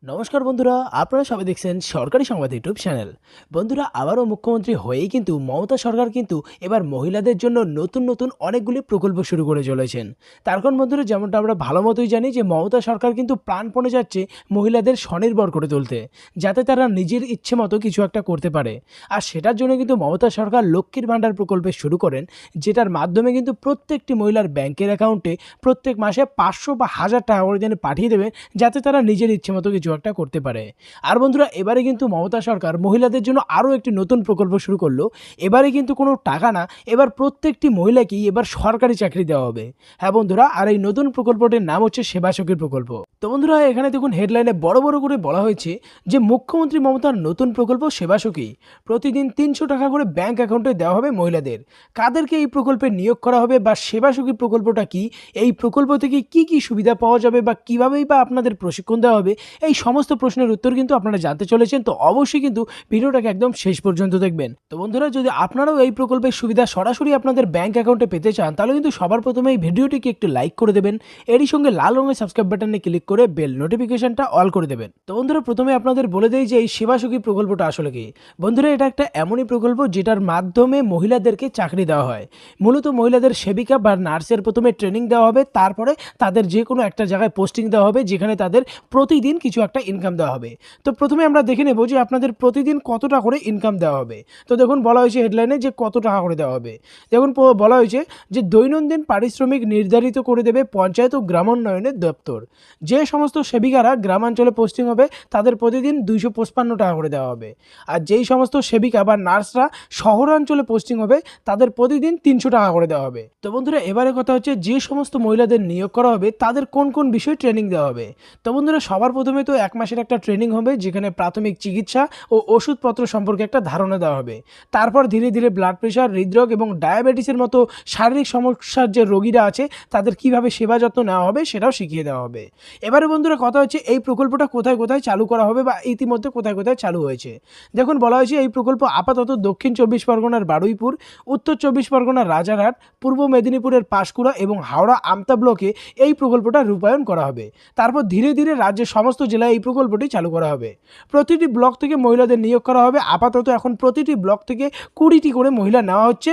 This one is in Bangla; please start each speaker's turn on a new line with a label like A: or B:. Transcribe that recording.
A: নমস্কার বন্ধুরা, আপনারা সবাই দেখছেন সরকারি সংবাদ ইউটিউব চ্যানেল। বন্ধুরা, আবারও মুখ্যমন্ত্রী হয়েই কিন্তু মমতা সরকার কিন্তু এবার মহিলাদের জন্য নতুন নতুন অনেকগুলি প্রকল্প শুরু করে চলেছেন। তার কারণ বন্ধুরা, যেমনটা আমরা ভালো মতোই জানি যে মমতা সরকার কিন্তু প্রাণপণে যাচ্ছে মহিলাদের স্বনির্ভর করে তুলতে, যাতে তারা নিজের ইচ্ছে মতো কিছু একটা করতে পারে। আর সেটার জন্য কিন্তু মমতা সরকার লক্ষ্মীর ভাণ্ডার প্রকল্পে শুরু করেন, যেটার মাধ্যমে কিন্তু প্রত্যেকটি মহিলার ব্যাংকের অ্যাকাউন্টে প্রত্যেক মাসে 500 বা 1000 টাকা করে যেন পাঠিয়ে দেবে, যাতে তারা নিজের ইচ্ছে মতো কিছু একটা করতে পারে। আর বন্ধুরা, এবারে কিন্তু মমতা সরকার মহিলাদের জন্য আরও একটি নতুন প্রকল্প শুরু করলো। এবারে কিন্তু কোনো টাকা না, এবার প্রত্যেকটি মহিলাকেই এবার সরকারি চাকরি দেওয়া হবে। হ্যাঁ বন্ধুরা, আর এই নতুন প্রকল্পটির নাম হচ্ছে সেবা সখী প্রকল্প। তো বন্ধুরা, এখানে দেখুন হেডলাইনে বড় বড় করে বলা হয়েছে যে মুখ্যমন্ত্রী মমতার নতুন প্রকল্প সেবা সখী, প্রতিদিন 300 টাকা করে ব্যাংক অ্যাকাউন্টে দেওয়া হবে মহিলাদের। কাদেরকে এই প্রকল্পে নিয়োগ করা হবে বা সেবা সখী প্রকল্পটা কি, এই প্রকল্প থেকে কি কি সুবিধা পাওয়া যাবে বা কীভাবেই বা আপনাদের প্রশিক্ষণ দেওয়া হবে, এই সমস্ত প্রশ্নের উত্তর কিন্তু আপনারা জানতে চলেছেন। তো অবশ্যই কিন্তু ভিডিওটাকে একদম শেষ পর্যন্ত দেখবেন। তো বন্ধুরা, যদি আপনারাও এই প্রকল্পের সুবিধা সরাসরি আপনাদের ব্যাংক অ্যাকাউন্টে পেতে চান, তাহলে কিন্তু সবার প্রথমে এই ভিডিওটিকে একটু লাইক করে দেবেন, এরই সঙ্গে লাল রঙের সাবস্ক্রাইব বাটনে ক্লিক করে বেল নোটিফিকেশনটা অল করে দেবেন। তো বন্ধুরা, প্রথমে আপনাদের বলে দেই যে এই সেবা সখী প্রকল্পটা আসলে কি। বন্ধুরা, এটা একটা এমনই প্রকল্প যেটার মাধ্যমে মহিলাদেরকে চাকরি দেওয়া হয়। মূলত মহিলাদের সেবিকা বা নার্সের প্রথমে ট্রেনিং দেওয়া হবে, তারপরে তাদের যে কোনো একটা জায়গায় পোস্টিং দেওয়া হবে, যেখানে তাদের প্রতিদিন কিছু একটা ইনকাম দেওয়া হবে। তো প্রথমে আমরা দেখে নেব যে আপনাদের প্রতিদিন কতটা করে ইনকাম দেওয়া হবে। তো দেখুন, বলা হয়েছে হেডলাইনে যে কত টাকা করে দেওয়া হবে। দেখুন, বলা হয়েছে যে দৈনন্দিন পারিশ্রমিক নির্ধারিত করে দেবে পঞ্চায়েত ও গ্রামোন্নয়নের দপ্তর। যে সমস্ত সেবিকারা গ্রামাঞ্চলে পোস্টিং হবে, তাদের প্রতিদিন 255 টাকা করে দেওয়া হবে। আর যেই সমস্ত সেবিকা বা নার্সরা শহরাঞ্চলে পোস্টিং হবে, তাদের প্রতিদিন 300 টাকা করে দেওয়া হবে। তো বন্ধুরা, এবারে কথা হচ্ছে যে সমস্ত মহিলাদের নিয়োগ করা হবে, তাদের কোন কোন বিষয়ে ট্রেনিং দেওয়া হবে। তো বন্ধুরা, সবার প্রথমে তো 1 মাসের একটা ট্রেনিং হবে, যেখানে প্রাথমিক চিকিৎসা ও ওষুধপত্র সম্পর্কে একটা ধারণা দেওয়া হবে। তারপর ধীরে ধীরে ব্লাড প্রেশার, হৃদরোগ এবং ডায়াবেটিসের মতো শারীরিক সমস্যার যে রোগীরা আছে, তাদের কিভাবে সেবা যত্ন নেওয়া হবে সেটাও শিখিয়ে দেওয়া হবে। এবারে বন্ধুরা, কথা হচ্ছে এই প্রকল্পটা কোথায় কোথায় চালু করা হবে বা ইতিমধ্যে কোথায় কোথায় চালু হয়েছে। দেখুন, বলা হয়েছে এই প্রকল্প আপাতত দক্ষিণ 24 পরগনার বারুইপুর, উত্তর 24 পরগনার রাজারহাট, পূর্ব মেদিনীপুরের পাঁশকুড়া এবং হাওড়া আমতা ব্লকে এই প্রকল্পটা রূপায়ণ করা হবে। তারপর ধীরে ধীরে রাজ্যের সমস্ত জেলায় এই প্রকল্পটি চালু করা হবে। প্রতিটি ব্লক থেকে মহিলাদের নিয়োগ করা হবে। আপাতত এখন প্রতিটি ব্লক থেকে 20টি করে মহিলা নেওয়া হচ্ছে,